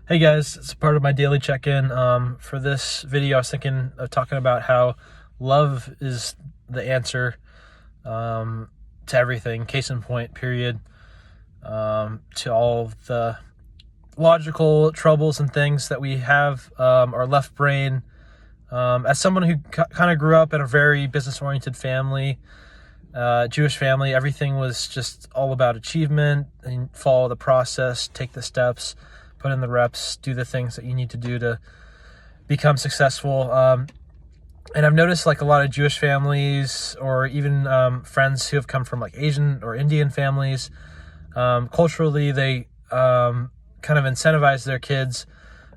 Hey guys, it's part of my daily check-in. For this video, I was thinking of talking about how love is the answer to everything, case in point, period, to all of the logical troubles and things that we have, our left brain. As someone who kind of grew up in a very business-oriented family, Jewish family, everything was just all about achievement and follow the process, take the steps, put in the reps, do the things that you need to do to become successful. And I've noticed like a lot of Jewish families or even friends who have come from like Asian or Indian families, culturally they kind of incentivize their kids,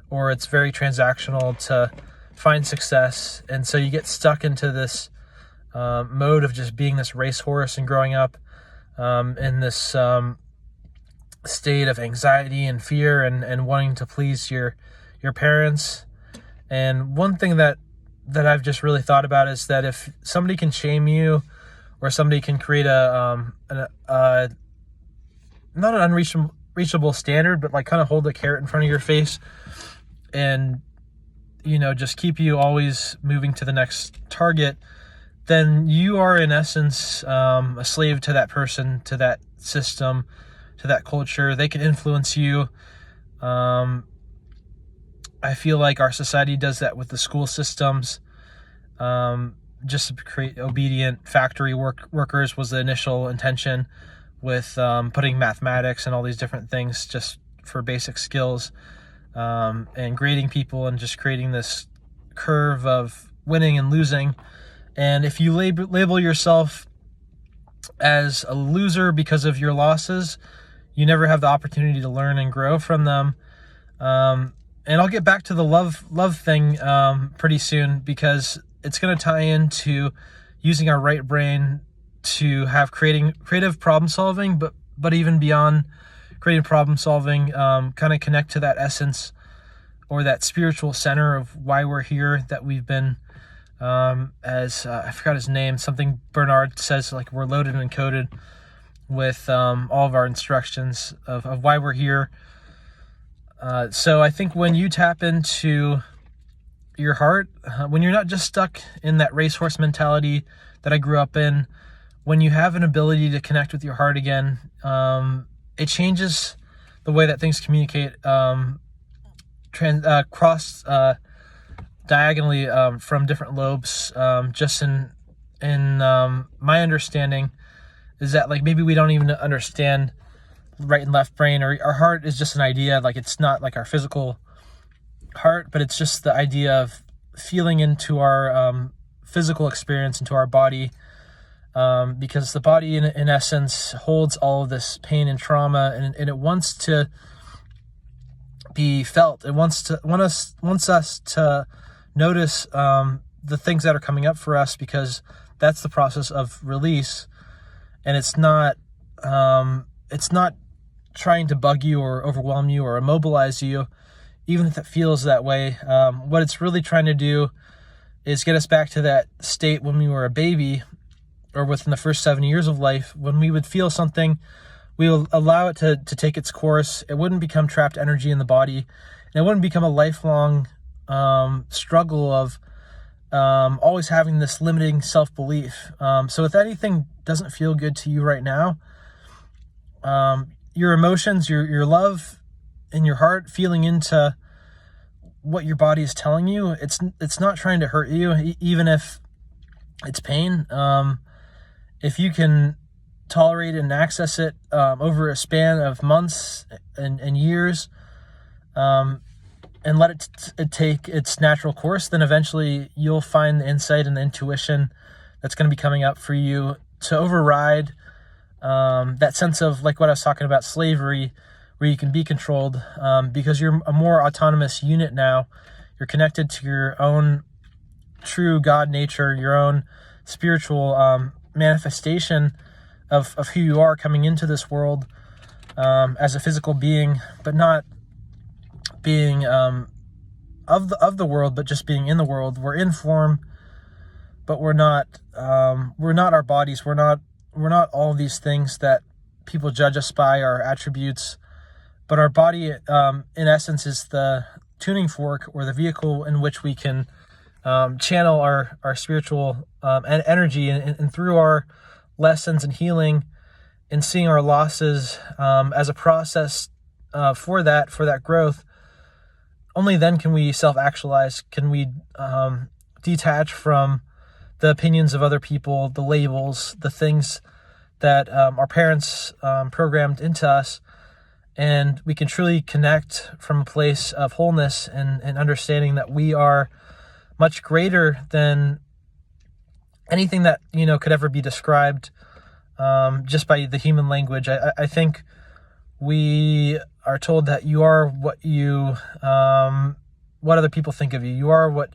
or it's very transactional to find success. And so you get stuck into this mode of just being this racehorse and growing up in this state of anxiety and fear and wanting to please your parents. And one thing that I've just really thought about is that if somebody can shame you, or somebody can create not an unreachable standard, but like kind of hold a carrot in front of your face and just keep you always moving to the next target, then you are in essence a slave to that person, to that system, to that culture. They can influence you. I feel like our society does that with the school systems. Just to create obedient factory workers was the initial intention, with putting mathematics and all these different things just for basic skills, and grading people and just creating this curve of winning and losing. And if you label yourself as a loser because of your losses, you never have the opportunity to learn and grow from them. And I'll get back to the love thing pretty soon, because it's going to tie into using our right brain to have creative problem solving, but even beyond creative problem solving, kind of connect to that essence or that spiritual center of why we're here, that we've been, I forgot his name, something Bernard says, like we're loaded and coded with all of our instructions of why we're here. So I think when you tap into your heart, when you're not just stuck in that racehorse mentality that I grew up in, when you have an ability to connect with your heart again, it changes the way that things communicate, cross diagonally from different lobes. Just in my understanding is that like maybe we don't even understand right and left brain, or our heart is just an idea. Like it's not like our physical heart, but it's just the idea of feeling into our physical experience, into our body, because the body in essence holds all of this pain and trauma, and it wants to be felt. It wants us to notice the things that are coming up for us, because that's the process of release. And it's not trying to bug you or overwhelm you or immobilize you, even if it feels that way. What it's really trying to do is get us back to that state when we were a baby, or within the first 7 years of life, when we would feel something, we will allow it to take its course. It wouldn't become trapped energy in the body, and it wouldn't become a lifelong struggle of always having this limiting self-belief. So if anything doesn't feel good to you right now, your emotions, your love in your heart, feeling into what your body is telling you, it's not trying to hurt you, even if it's pain. If you can tolerate and access it over a span of months and years, and let it take its natural course, then eventually you'll find the insight and the intuition that's going to be coming up for you to override that sense of, like what I was talking about, slavery, where you can be controlled, because you're a more autonomous unit now. You're connected to your own true God nature, your own spiritual manifestation of who you are coming into this world as a physical being, but not being of the world, but just being in the world. We're in form, but we're not our bodies. We're not all of these things that people judge us by, our attributes, but our body, in essence, is the tuning fork or the vehicle in which we can channel our spiritual energy, and through our lessons and healing and seeing our losses as a process for that growth. Only then can we self-actualize, can we detach from the opinions of other people, the labels, the things that our parents programmed into us, and we can truly connect from a place of wholeness and understanding that we are much greater than anything that could ever be described just by the human language. I think we are told that you are what other people think of you. You are what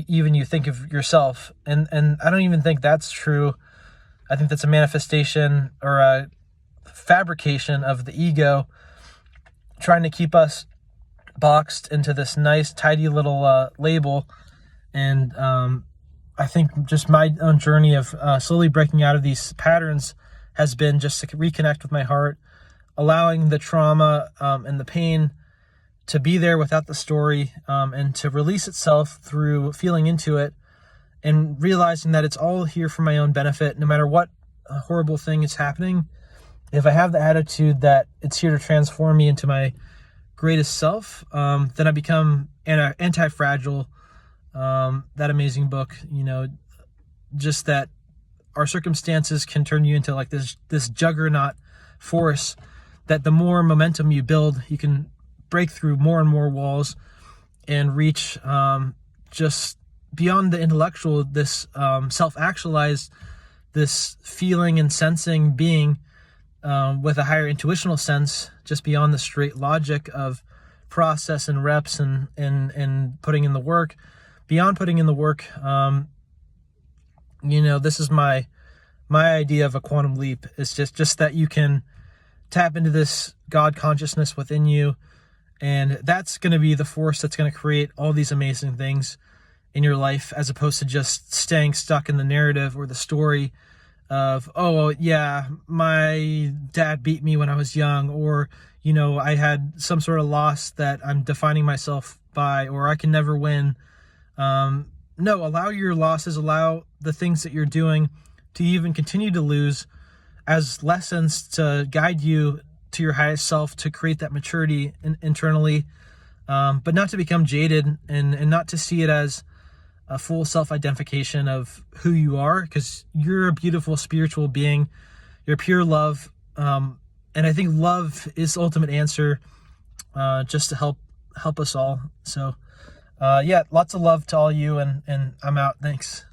even you think of yourself, and I don't even think that's true. I think that's a manifestation or a fabrication of the ego trying to keep us boxed into this nice, tidy little label. And I think just my own journey of slowly breaking out of these patterns has been just to reconnect with my heart, allowing the trauma and the pain to be there without the story, and to release itself through feeling into it and realizing that it's all here for my own benefit. No matter what horrible thing is happening, if I have the attitude that it's here to transform me into my greatest self, then I become anti-fragile. That amazing book, just that our circumstances can turn you into like this juggernaut force, that the more momentum you build, you can break through more and more walls and reach just beyond the intellectual, this self-actualized, this feeling and sensing being with a higher intuitional sense, just beyond the straight logic of process and reps and putting in the work. Beyond putting in the work, this is my idea of a quantum leap. It's just that you can tap into this God consciousness within you, and that's going to be the force that's going to create all these amazing things in your life, as opposed to just staying stuck in the narrative or the story of, oh yeah, my dad beat me when I was young, or I had some sort of loss that I'm defining myself by, or I can never win. No, allow your losses, allow the things that you're doing to even continue to lose as lessons to guide you to your highest self, to create that maturity internally, but not to become jaded and not to see it as a full self-identification of who you are, because you're a beautiful spiritual being. You're pure love. And I think love is the ultimate answer, just to help us all. So, lots of love to all you, and I'm out. Thanks.